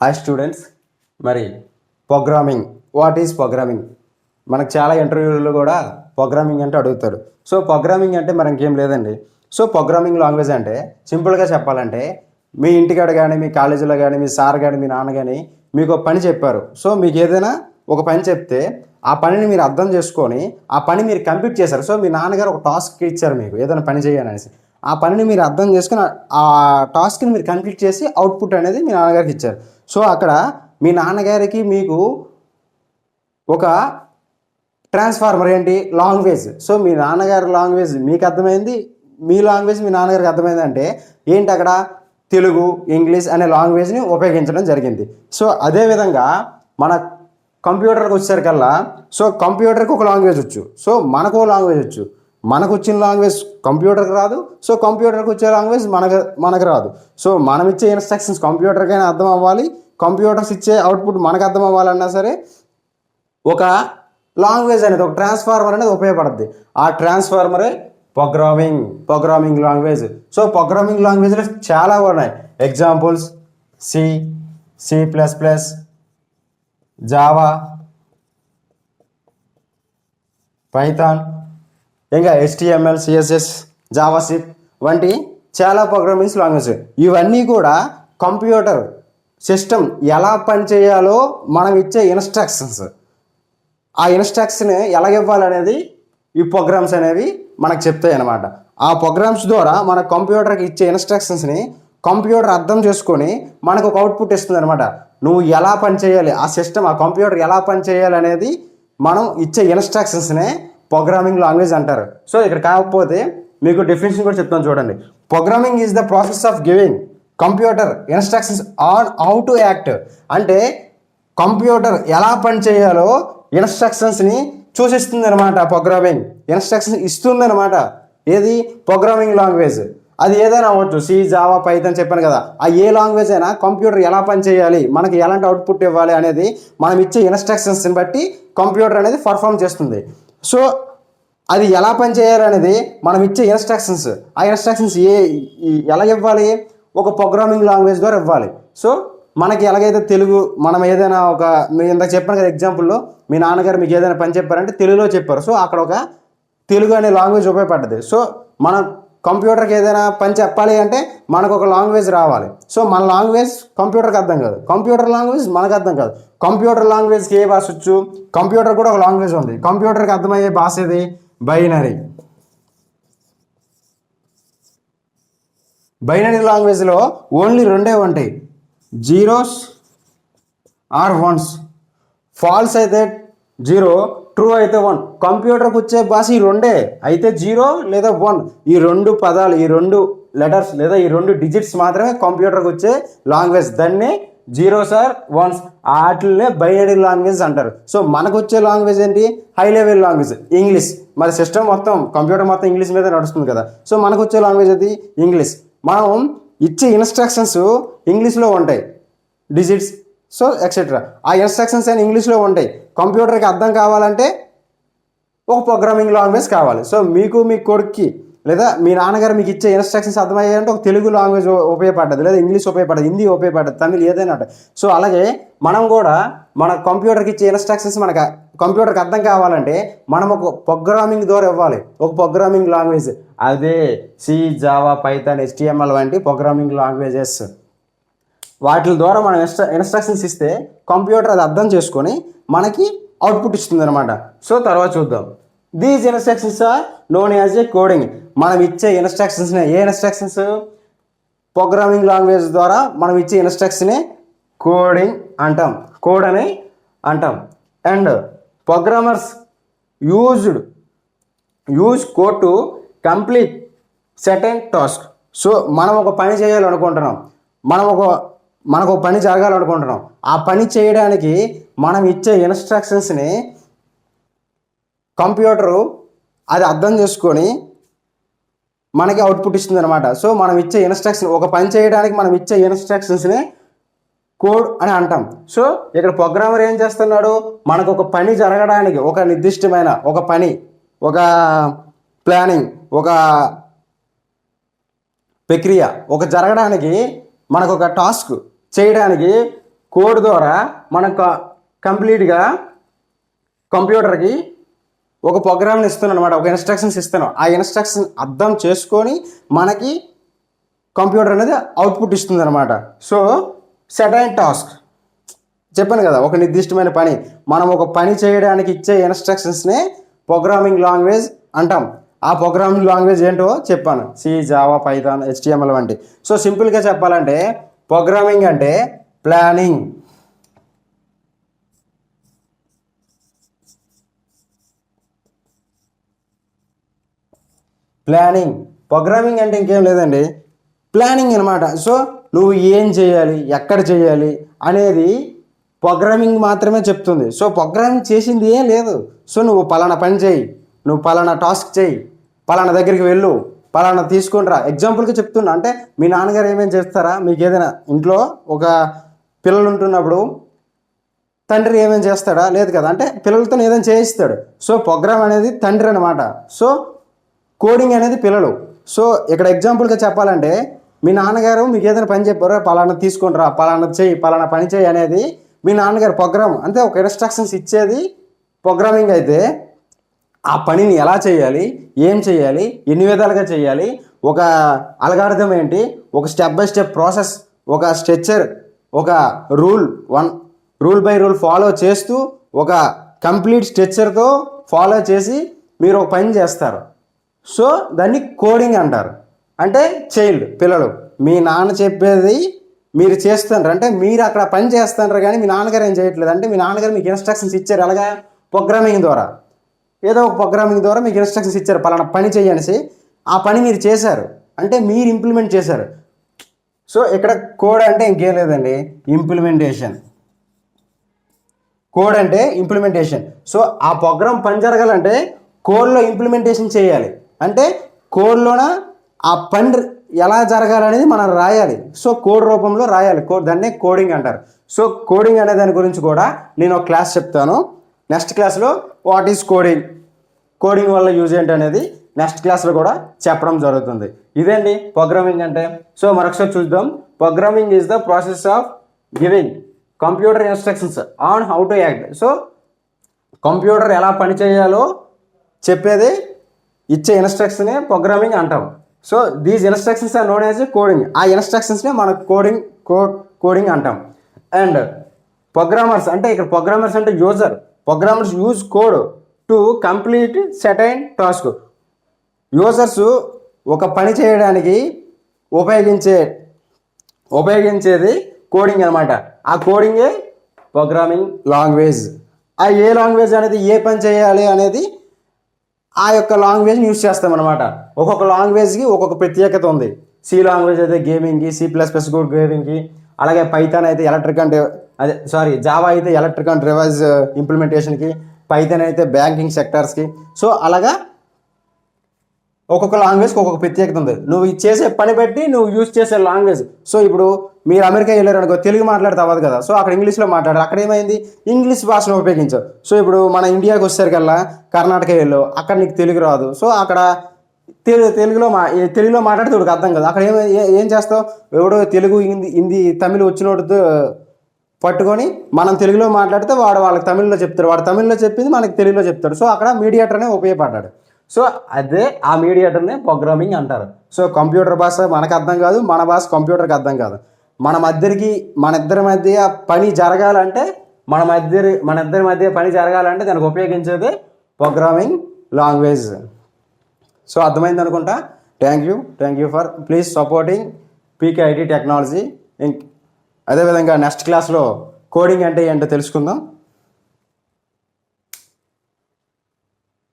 Hi students. మరి programming, what is programming? మనకు చాలా ఇంటర్వ్యూలలో కూడా ప్రోగ్రామింగ్ అంటే అడుగుతారు. సో ప్రోగ్రామింగ్ అంటే మరి ఇంకేం లేదండి. సో ప్రోగ్రామింగ్ లాంగ్వేజ్ అంటే సింపుల్గా చెప్పాలంటే మీ ఇంటికాడ కానీ, మీ కాలేజీలో కానీ, మీ సార్ కానీ, మీ నాన్న కానీ మీకు ఒక పని చెప్పారు. సో మీకు ఏదైనా ఒక పని చెప్తే ఆ పనిని మీరు అర్థం చేసుకొని ఆ పని మీరు కంప్లీట్ చేశారు. సో మీ నాన్నగారు ఒక టాస్క్ ఇచ్చారు మీకు ఏదైనా పని చేయాలనేసి. ఆ పనిని మీరు అర్థం చేసుకుని ఆ టాస్క్ని మీరు కంప్లీట్ చేసి అవుట్పుట్ అనేది మీ నాన్నగారికి ఇచ్చారు. సో అక్కడ మీ నాన్నగారికి మీకు ఒక ట్రాన్స్ఫార్మర్ ఏంటి, లాంగ్వేజ్. సో మీ నాన్నగారి లాంగ్వేజ్ మీకు అర్థమైంది, మీ లాంగ్వేజ్ మీ నాన్నగారికి అర్థమైంది. అంటే ఏంటి, అక్కడ తెలుగు, ఇంగ్లీష్ అనే లాంగ్వేజ్ని ఉపయోగించడం జరిగింది. సో అదేవిధంగా మన కంప్యూటర్కి వచ్చేసరికల్లా, సో కంప్యూటర్కి ఒక లాంగ్వేజ్ వచ్చు, సో మనకు లాంగ్వేజ్ వచ్చు. మనకు వచ్చిన లాంగ్వేజ్ కంప్యూటర్కి రాదు, సో కంప్యూటర్కి వచ్చే లాంగ్వేజ్ మనకు రాదు. సో మనం ఇచ్చే ఇన్స్ట్రక్షన్స్ కంప్యూటర్కైనా అర్థం అవ్వాలి, కంప్యూటర్స్ ఇచ్చే అవుట్పుట్ మనకు అర్థం అవ్వాలన్నా సరే ఒక లాంగ్వేజ్ అనేది, ఒక ట్రాన్స్ఫార్మర్ అనేది ఉపయోగపడుద్ది. ఆ ట్రాన్స్ఫార్మరే ప్రోగ్రామింగ్ లాంగ్వేజ్. సో ప్రోగ్రామింగ్ లాంగ్వేజ్లో చాలా ఉన్నాయి. Examples C, C++, Java, Python, ఇంకా HTML, CSS, జావాస్క్రిప్ట్ వంటి చాలా ప్రోగ్రామింగ్ లాంగ్వేజ్. ఇవన్నీ కూడా కంప్యూటర్ సిస్టమ్ ఎలా పనిచేయాలో మనం ఇచ్చే ఇన్స్ట్రక్షన్స్. ఆ ఇన్స్ట్రక్షన్ ఎలా ఇవ్వాలనేది ఈ ప్రోగ్రామ్స్ అనేవి మనకు చెప్తాయి అన్నమాట. ఆ ప్రోగ్రామ్స్ ద్వారా మన కంప్యూటర్కి ఇచ్చే ఇన్స్ట్రక్షన్స్ని కంప్యూటర్ అర్థం చేసుకొని మనకు ఒక అవుట్పుట్ ఇస్తుంది అనమాట. నువ్వు ఎలా పని చేయాలి, ఆ సిస్టమ్, ఆ కంప్యూటర్ ఎలా పని చేయాలి అనేది మనం ఇచ్చే ఇన్స్ట్రక్షన్స్నే ప్రోగ్రామింగ్ లాంగ్వేజ్ అంటారు. సో ఇక్కడ కాకపోతే మీకు డెఫినేషన్ కూడా చెప్తాను చూడండి. Programming is the process of giving computer instructions on how to act. అంటే కంప్యూటర్ ఎలా పని చేయాలో ఇన్స్ట్రక్షన్స్ని సూచిస్తుంది అనమాట. ప్రోగ్రామింగ్ ఇన్స్ట్రక్షన్స్ ఇస్తుంది అనమాట. ఏది, ప్రోగ్రామింగ్ లాంగ్వేజ్. అది ఏదైనా అవ్వచ్చు, సి, జావా, పైథాన్ చెప్పాను కదా. ఆ ఏ లాంగ్వేజ్ అయినా కంప్యూటర్ ఎలా పని చేయాలి, మనకి ఎలాంటి అవుట్పుట్ ఇవ్వాలి అనేది మనం ఇచ్చే ఇన్స్ట్రక్షన్స్ని బట్టి కంప్యూటర్ అనేది పర్ఫామ్ చేస్తుంది. సో అది ఎలా పని చేయాలి అనేది మనం ఇచ్చే ఇన్స్ట్రక్షన్స్. ఆ ఇన్స్ట్రక్షన్స్ ఎలా ఇవ్వాలి, ఒక ప్రోగ్రామింగ్ లాంగ్వేజ్ ద్వారా ఇవ్వాలి. సో మనకి ఎలాగైతే తెలుగు, మనం ఏదైనా ఒక, మీరు ఇందాక చెప్పాను కదా ఎగ్జాంపుల్లో, మీ నాన్నగారు మీకు ఏదైనా పని చెప్పారంటే తెలుగులో చెప్పారు. సో అక్కడ ఒక తెలుగు అనే లాంగ్వేజ్ ఉపయోగపడ్డది. సో మనం కంప్యూటర్కి ఏదైనా పని చెప్పాలి అంటే మనకు ఒక లాంగ్వేజ్ రావాలి. సో మన లాంగ్వేజ్ కంప్యూటర్కి అర్థం కాదు, కంప్యూటర్ లాంగ్వేజ్ మనకు అర్థం కాదు. కంప్యూటర్ లాంగ్వేజ్కి ఏ భాష వచ్చు, కంప్యూటర్ కూడా ఒక లాంగ్వేజ్ ఉంది. కంప్యూటర్కి అర్థమయ్యే భాష ఏది, బైనరీ. బైనరీ లాంగ్వేజ్లో ఓన్లీ రెండే ఉంటాయి, జీరోస్ ఆర్ వన్స్. ఫాల్స్ అయితే జీరో, ట్రూ అయితే 1. కంప్యూటర్కి వచ్చే భాష ఈ రెండే, అయితే 0 లేదా 1. ఈ రెండు పదాలు, ఈ రెండు లెటర్స్ లేదా ఈ రెండు డిజిట్స్ మాత్రమే కంప్యూటర్కి వచ్చే లాంగ్వేజ్. దాన్ని జీరోస్ ఆర్ వన్స్, వాటినే బైనరీ లాంగ్వేజ్ అంటారు. సో మనకు వచ్చే లాంగ్వేజ్ ఏంటి, హై లెవెల్ లాంగ్వేజ్, ఇంగ్లీష్. మరి సిస్టమ్ మొత్తం, కంప్యూటర్ మొత్తం ఇంగ్లీష్ మీద నడుస్తుంది కదా. సో మనకు వచ్చే లాంగ్వేజ్ అది ఇంగ్లీష్. మనం ఇచ్చే ఇన్స్ట్రక్షన్స్ ఇంగ్లీష్లో ఉంటాయి, డిజిట్స్, సో ఎక్సెట్రా. ఆ ఇన్స్ట్రక్షన్స్ అయినా ఇంగ్లీష్లో ఉంటాయి. కంప్యూటర్కి అర్థం కావాలంటే ఒక ప్రోగ్రామింగ్ లాంగ్వేజ్ కావాలి. సో మీకు, మీ కొడుక్కి లేదా మీ నాన్నగారు మీకు ఇచ్చే ఇన్స్ట్రక్షన్స్ అర్థమయ్యాయంటే ఒక తెలుగు లాంగ్వేజ్ ఉపయోగపడ్డది, లేదా ఇంగ్లీష్ ఉపయోగపడ్డది, హిందీ ఉపయోగపడ్డది, తమిళ్ ఏదైనా ఉంటుంది. సో అలాగే మనం కూడా మన కంప్యూటర్కి ఇచ్చే ఇన్స్ట్రక్షన్స్ మనకు కంప్యూటర్కి అర్థం కావాలంటే మనం ఒక ప్రోగ్రామింగ్ ద్వారా ఇవ్వాలి, ఒక ప్రోగ్రామింగ్ లాంగ్వేజ్. అదే సి, జావా, పైథాన్, HTML వంటి ప్రోగ్రామింగ్ లాంగ్వేజెస్. వాటి ద్వారా మనం ఇన్స్ట్రక్షన్స్ ఇస్తే కంప్యూటర్ అది అర్థం చేసుకొని మనకి అవుట్పుట్ ఇస్తుంది అనమాట. సో తర్వాత చూద్దాం. These instructions are known as a coding. మనం ఇచ్చే ఇన్స్ట్రక్షన్స్ని, ఏ ఇన్స్ట్రక్షన్స్, ప్రోగ్రామింగ్ లాంగ్వేజ్ ద్వారా మనం ఇచ్చే ఇన్స్ట్రక్షన్ని కోడింగ్ అంటాం, కోడ్ అని అంటాం. And programmers use code to complete certain task. So మనం ఒక పని చేయాలనుకుంటున్నాం, మనకు ఒక పని జరగాలనుకుంటున్నాం. ఆ పని చేయడానికి మనం ఇచ్చే ఇన్స్ట్రక్షన్స్ని కంప్యూటరు అది అర్థం చేసుకొని మనకి అవుట్పుట్ ఇస్తుంది అనమాట. సో మనం ఇచ్చే ఇన్స్ట్రక్షన్, ఒక పని చేయడానికి మనం ఇచ్చే ఇన్స్ట్రక్షన్స్ని కోడ్ అని అంటాం. సో ఇక్కడ ప్రోగ్రామర్ ఏం చేస్తున్నాడు, మనకు ఒక పని జరగడానికి, ఒక నిర్దిష్టమైన ఒక పని, ఒక ప్లానింగ్, ఒక ప్రక్రియ ఒక జరగడానికి, మనకు ఒక టాస్క్ చేయడానికి కోడ్ ద్వారా మనం కంప్లీట్గా కంప్యూటర్కి ఒక ప్రోగ్రామ్ని ఇస్తున్నాం అనమాట, ఒక ఇన్స్ట్రక్షన్స్ ఇస్తున్నాం. ఆ ఇన్స్ట్రక్షన్ అర్థం చేసుకొని మనకి కంప్యూటర్ అనేది అవుట్పుట్ ఇస్తుంది అనమాట. సో సెటైన్ టాస్క్ చెప్పాను కదా, ఒక నిర్దిష్టమైన పని, మనం ఒక పని చేయడానికి ఇచ్చే ఇన్స్ట్రక్షన్స్నే ప్రోగ్రామింగ్ లాంగ్వేజ్ అంటాం. ఆ ప్రోగ్రామింగ్ లాంగ్వేజ్ ఏంటో చెప్పాను, సి, జావా, పైథాన్, HTML వంటి. సో సింపుల్గా చెప్పాలంటే ప్రోగ్రామింగ్ అంటే ప్లానింగ్, ప్రోగ్రామింగ్ అంటే ఇంకేం లేదండి, ప్లానింగ్ అనమాట. సో నువ్వు ఏం చేయాలి, ఎక్కడ చేయాలి అనేది ప్రోగ్రామింగ్ మాత్రమే చెప్తుంది. సో ప్రోగ్రామింగ్ చేసింది ఏం లేదు. సో నువ్వు పలానా పని చేయి, నువ్వు పలానా టాస్క్ చేయి, పలానా దగ్గరికి వెళ్ళు, పలానా తీసుకొని రా. ఎగ్జాంపుల్గా చెప్తున్నా, అంటే మీ నాన్నగారు ఏమేమి చేస్తారా, మీకు ఏదైనా ఇంట్లో ఒక పిల్లలు ఉంటున్నప్పుడు తండ్రి ఏమేమి చేస్తాడా, లేదు కదా, అంటే పిల్లలతో ఏదైనా చేయిస్తాడు. సో ప్రోగ్రామ్ అనేది తండ్రి అనమాట. సో కోడింగ్ అనేది పిల్లలు. సో ఇక్కడ ఎగ్జాంపుల్గా చెప్పాలంటే మీ నాన్నగారు మీకు ఏదైనా పని చెప్పారో, పలానా తీసుకొని రా, పలానా చేయి, పలానా పని చేయి అనేది మీ నాన్నగారు ప్రోగ్రామ్, అంటే ఒక ఇన్స్ట్రక్షన్స్ ఇచ్చేది ప్రోగ్రామింగ్. అయితే ఆ పనిని ఎలా చేయాలి, ఏం చేయాలి, ఎన్ని విధాలుగా చేయాలి, ఒక అల్గారిథం ఏంటి, ఒక స్టెప్ బై స్టెప్ ప్రాసెస్, ఒక స్ట్రక్చర్, ఒక రూల్ బై రూల్ ఫాలో చేస్తూ ఒక కంప్లీట్ స్ట్రక్చర్తో ఫాలో చేసి మీరు ఒక పని చేస్తారు. సో దాన్ని కోడింగ్ అంటారు. అంటే చైల్డ్, పిల్లలు, మీ నాన్న చెప్పేది మీరు చేస్తున్నారు, అంటే మీరు అక్కడ పని చేస్తున్నారు, కానీ మీ నాన్నగారు ఏం చేయట్లేదు. అంటే మీ నాన్నగారు మీకు ఇన్స్ట్రక్షన్స్ ఇచ్చారు, ఎలాగా, ప్రోగ్రామింగ్ ద్వారా, ఏదో ఒక ప్రోగ్రామింగ్ ద్వారా మీకు ఇన్స్ట్రక్షన్స్ ఇచ్చారు, పలానా పని చేయనేసి. ఆ పని మీరు చేశారు, అంటే మీరు ఇంప్లిమెంట్ చేశారు. సో ఇక్కడ కోడ్ అంటే ఇంకేం లేదండి, ఇంప్లిమెంటేషన్. కోడ్ అంటే ఇంప్లిమెంటేషన్. సో ఆ ప్రోగ్రామ్ పని జరగాలంటే కోడ్లో ఇంప్లిమెంటేషన్ చేయాలి, అంటే కోడ్లోన ఆ పని ఎలా జరగాలనేది మనం రాయాలి. సో కోడ్ రూపంలో రాయాలి, దాన్నే కోడింగ్ అంటారు. సో కోడింగ్ అనే దాని గురించి కూడా నేను ఒక క్లాస్ చెప్తాను. నెక్స్ట్ క్లాస్లో వాట్ ఈజ్ కోడింగ్, కోడింగ్ వల్ల యూజ్ ఏంటి అనేది నెక్స్ట్ క్లాస్లో కూడా చెప్పడం జరుగుతుంది. ఇదేంటి ప్రోగ్రామింగ్ అంటే. సో మరొకసారి చూద్దాం. Programming is the process of giving computer instructions on how to act. So computer ఎలా పని చేయాలో చెప్పేది ఇచ్చే ఇన్స్ట్రక్షన్నే ప్రోగ్రామింగ్ అంటాం. So these instructions are known as coding. ఆ ఇన్స్ట్రక్షన్స్నే మనం కోడింగ్ అంటాం. అండ్ ప్రోగ్రామర్స్ అంటే, ఇక్కడ ప్రోగ్రామర్స్ అంటే user. Programmers use code to complete సెటైన్ task. Users ఒక పని చేయడానికి ఉపయోగించేది కోడింగ్ అనమాట. ఆ కోడింగే ప్రోగ్రామింగ్ లాంగ్వేజ్. ఆ ఏ లాంగ్వేజ్ అనేది ఏ పని చేయాలి అనేది ఆ యొక్క లాంగ్వేజ్ని యూజ్ చేస్తామన్నమాట. ఒక్కొక్క లాంగ్వేజ్కి ఒక్కొక్క ప్రత్యేకత ఉంది. సి లాంగ్వేజ్ అయితే గేమింగ్కి, C++ కూడా గేమింగ్కి, అలాగే పైథాన్ అయితే జావా అయితే ఎలక్ట్రిక్ అండ్ రివర్స్ ఇంప్లిమెంటేషన్కి, పైథాన్ అయితే బ్యాంకింగ్ సెక్టార్స్కి. సో అలాగా ఒక్కొక్క లాంగ్వేజ్కి ఒక్కొక్క ప్రత్యేకత ఉంది. నువ్వు చేసే పని బట్టి నువ్వు యూజ్ చేసే లాంగ్వేజ్. సో ఇప్పుడు మీరు అమెరికా వెళ్ళారు అనుకో, తెలుగు మాట్లాడితే అవ్వదు కదా. సో అక్కడ ఇంగ్లీష్లో మాట్లాడారు, అక్కడ ఏమైంది, ఇంగ్లీష్ భాషను ఉపయోగించావు. సో ఇప్పుడు మన ఇండియాకి వచ్చేసరికల్లా కర్ణాటక వెళ్ళు, అక్కడ నీకు తెలుగు రాదు. సో అక్కడ తెలుగులో మాట్లాడితే వాడికి అర్థం కదా. అక్కడ ఏం చేస్తావు, ఎవడో తెలుగు, హిందీ, తమిళ్ వచ్చినోడితో పట్టుకొని మనం తెలుగులో మాట్లాడితే వాళ్ళకి తమిళ్లో చెప్తాడు, వాడు తమిళ్లో చెప్పింది మనకి తెలుగులో చెప్తాడు. సో అక్కడ మీడియేటర్ అనే ఉపయోగపడ్డాడు. సో అదే ఆ మీడియేటర్నే ప్రోగ్రామింగ్ అంటారు. సో కంప్యూటర్ భాష మనకు అర్థం కాదు, మన భాష కంప్యూటర్కి అర్థం కాదు. మన ఇద్దరి మధ్య పని జరగాలంటే మన ఇద్దరి మధ్య పని జరగాలంటే దానికి ఉపయోగించేది ప్రోగ్రామింగ్ లాంగ్వేజ్. సో అర్థమైంది అనుకుంటా. Thank you for please supporting PKIT technology. అదేవిధంగా నెక్స్ట్ క్లాస్లో కోడింగ్ అంటే ఏంటో తెలుసుకుందాం.